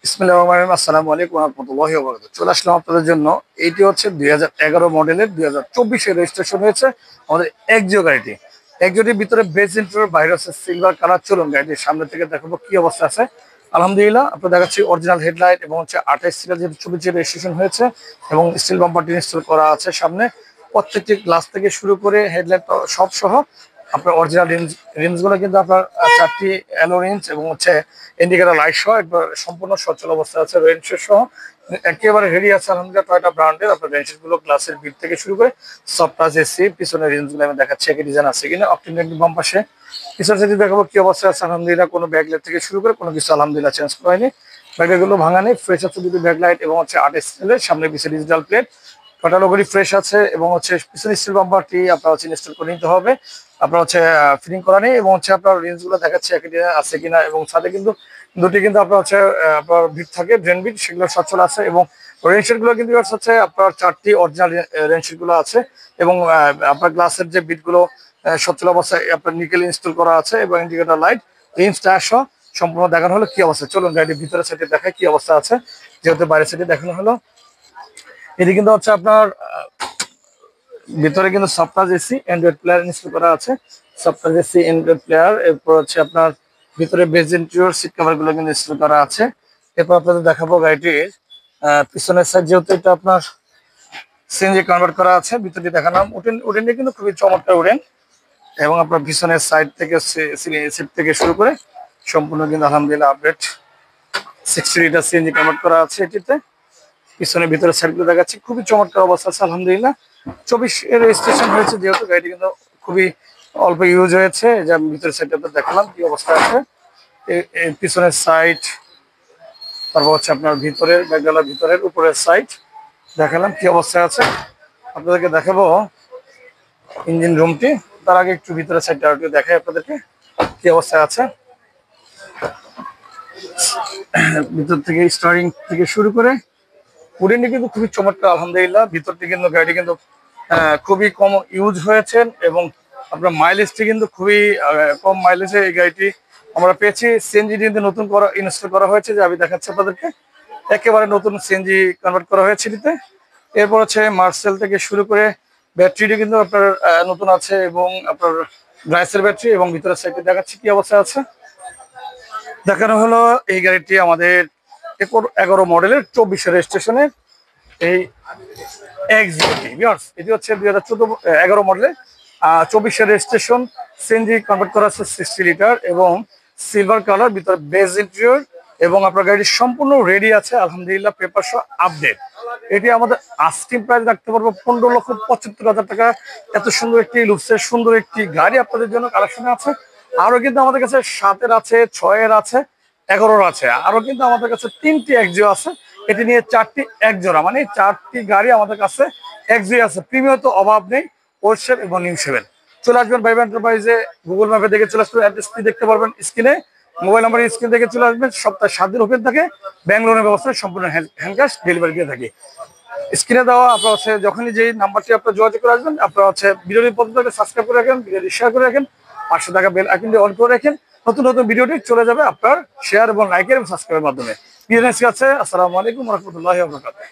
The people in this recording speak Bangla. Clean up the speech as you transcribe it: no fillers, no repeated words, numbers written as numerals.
আসসালামু আলাইকুম ওয়া রাহমাতুল্লাহি ওয়া বারাকাতুহু। চলে আসলাম আপনাদের জন্য। এইটি হচ্ছে 2011 মডেলের 2024 এর রেজিস্ট্রেশন হয়েছে আমাদের এক্সিও গাড়িটি। এক্সিওটির ভিতরে বেজ ইন্টেরিয়র, বাইরে হচ্ছে সিলভার কালার। চলুন গাড়িটির সামনে থেকে দেখাবো কি অবস্থা আছে। আলহামদুলিল্লাহ, আপনাদের দেখাচ্ছি অরিজিনাল হেডলাইট এবং হচ্ছে 28 সিরিয়াল যেহেতু 24 রেজিস্ট্রেশন হয়েছে এবং স্টিল বাম্পারটি ইনস্টল করা আছে সামনে। প্রত্যেকটি গ্লাস থেকে শুরু করে হেডলাইট সব সহ আপনার অরিজিনাল রেঞ্জগুলো কিন্তু আপনার চারটি অ্যালো রেঞ্জ এবং হচ্ছে ইন্ডিকেটর লাইট সহ একবার সম্পূর্ণ সচল অবস্থা আছে। রেঞ্জের সহ একেবারে রেডি আছে আলহামদুলিল্লাহ। টয়োটা ব্র্যান্ডের আপনার রেঞ্জের গুলো গ্লাসের বিট থেকে শুরু করে সফট টাচ এসি, পিছনের রেঞ্জগুলো আমি দেখাচ্ছি একই ডিজাইন আছে কিনা। অপটিনেটিভ বাম পাশে পিছনের সাইডে দেখাবো কি অবস্থা আছে আলহামদুলিল্লাহ। কোনো ব্যাকলাইট থেকে শুরু করে কোনো কিছু আলহামদুলিল্লাহ চেঞ্জ করা হয়নি। ব্যাকলাইটগুলো ভাঙা নেই, ফ্রেশ আছে দুটো ব্যাকলাইট এবং হচ্ছে 28 সিরিয়ালের সামনে পিছনে ডিজিটাল প্লেট। টয়োটা লোগোটি ফ্রেশ আছে এবং হচ্ছে পিছনে স্টিল বাম্পারটি আপনার হচ্ছে ইনস্টল করে নিতে হবে। আপনার হচ্ছে ফিটিং করা নেই এবং হচ্ছে আপনার রেঞ্জগুলো দেখাচ্ছে একই আছে কিনা। এবং সাথে কিন্তু দুটি কিন্তু আপনার হচ্ছে আপনার বিট থাকে, ড্রেন বিট, সেগুলো সচল আছে। এবং রেঞ্জের গুলো কিন্তু হচ্ছে আপনার চারটি অরিজিনাল রেঞ্জের গুলো আছে এবং আপনার গ্লাসের যে বিটগুলো সচল অবস্থায় আপনার নিকেল ইনস্টল করা আছে এবং ইন্ডিকেটর লাইট রেঞ্জ টায়ার সহ সম্পূর্ণ দেখানো হলো কি অবস্থা। চলুন গাড়ির ভিতরে সাইডে দেখায় কি অবস্থা আছে। যেহেতু বাইরের সাইডে দেখানো হলো, এটি কিন্তু হচ্ছে আপনার ভিতরে কিন্তু software AC Android player install করা আছে। সফটওয়্যার এসি অ্যান্ড্রয়েড প্লেয়ার, এরপর হচ্ছে আপনার ভিতরে বেজ ইন্টেরিয়র সিট কভার গুলো কিন্তু ইনস্টল করা আছে। এরপর আপনাদের দেখাবো গাড়িটির পিছনের সাইড, যেহেতু এটা আপনার সিএনজি কনভার্ট করা আছে। ভিতরটি দেখালাম, উডেনটি কিন্তু খুবই চমৎকার উডেন এবং আপনার পিছনের সাইড থেকে সিট থেকে শুরু করে সম্পূর্ণ কিন্তু আলহামদুলিল্লাহ আপডেট 60 লিটার সিএনজি কনভার্ট করা আছে এটিতে। পিছনের ভিতরে সাইডগুলো দেখাচ্ছি, খুবই চমৎকার অবস্থা আছে আলহামদুলিল্লাহ। 24 এর রেজিস্ট্রেশন হয়েছে যেহেতু গাড়িটি কিন্তু খুবই অল্প ইউজ হয়েছে। যা ভিতরের সাইডটা দেখালাম কি অবস্থা আছে। পিছনের সাইড, তারপর হচ্ছে আপনার ভিতরের ব্যাগডালার ভিতরের উপরের সাইড দেখালাম কি অবস্থা আছে। আপনাদেরকে দেখাবো ইঞ্জিন রুমটি, তার আগে একটু ভিতরের সাইডটা একটু দেখাই আপনাদেরকে কি অবস্থা আছে। ভিতর থেকে স্টারিং থেকে শুরু করে উডেনটি কিন্তু খুবই চমৎকার আলহামদুলিল্লাহ। ভিতরটি কিন্তু গাড়িটি কিন্তু খুবই কম ইউজ হয়েছেন এবং আপনার মাইলেজটি কিন্তু খুবই কম মাইলেজে এই গাড়িটি আমরা পেয়েছি। সিএনজি কিন্তু নতুন করা ইনস্টল করা হয়েছে, যে আমি দেখাচ্ছি আপনাদেরকে। একেবারে নতুন সিএনজি কনভার্ট করা হয়েছে এটিতে। এরপর হচ্ছে মার্সেল থেকে শুরু করে ব্যাটারিটি কিন্তু আপনার নতুন আছে এবং আপনার ড্রাইসের ব্যাটারি এবং ভিতরের সাইডে দেখাচ্ছি কি অবস্থা আছে। দেখানো হলো এই গাড়িটি আমাদের 11 মডেলের 24 রেজিস্ট্রেশনের এই এক্সিওটি। এটি হচ্ছে 2011 মডেলের 24 রেজিস্ট্রেশন, সিএনজি কনভার্ট করা আছে 60 লিটার এবং সিলভার কালার, ভিতরে বেজ ইন্টেরিয়র এবং আপনার গাড়িটি সম্পূর্ণ রেডি আছে আলহামদুলিল্লাহ, পেপার সহ আপডেট। এটি আমাদের আস্কিং প্রাইস রাখতে পারবো 15,75,000 টাকা। এত সুন্দর একটি লুকসের সুন্দর একটি গাড়ি আপনাদের জন্য কালেকশনে আছে। আরো কিন্তু আমাদের কাছে 7-এর আছে, 6-এর আছে, 11-এর আছে। আরো কিন্তু আমাদের কাছে 3টি এক্সিও আছে। এটি নিয়ে 4টি একজোড়া, মানে 4টি গাড়ি আমাদের কাছে এক্সিও আছে। প্রিমিয়াম তো অভাব নেই, ওল্ড শেপ এবং নিউ শেপের। চলে আসবেন ভাইবা এন্টারপ্রাইজে, গুগল ম্যাপে দেখে চলে আসবেন, অ্যাড্রেসটি দেখতে পারবেন স্ক্রিনে, মোবাইল নাম্বার স্ক্রিন থেকে চলে আসবেন। সপ্তাহে 7 দিন ওপেন থাকে, ব্যাংলোনের ব্যবস্থায় সম্পূর্ণ হ্যান্ড ক্যাশ ডেলিভারি দিয়ে থাকে। স্ক্রিনে দেওয়া আপনার হচ্ছে যখনই যেই নাম্বারটি আপনার যোগাযোগ করে আসবেন, আপনার হচ্ছে ভিডিওটি পদ্ধতি সাবস্ক্রাইব করে রাখেন, ভিডিওটি শেয়ার করে রাখেন, 500 টাকা বেল আইকনটি অন করে রাখেন। নতুন নতুন ভিডিওটি চলে যাবে আপনার শেয়ার এবং লাইকের এবং সাবস্ক্রাইবের মাধ্যমে। বিজনেস আছে। আসসালামু আলাইকুম ওয়া রাহমাতুল্লাহি ওয়া বারাকাতুহু।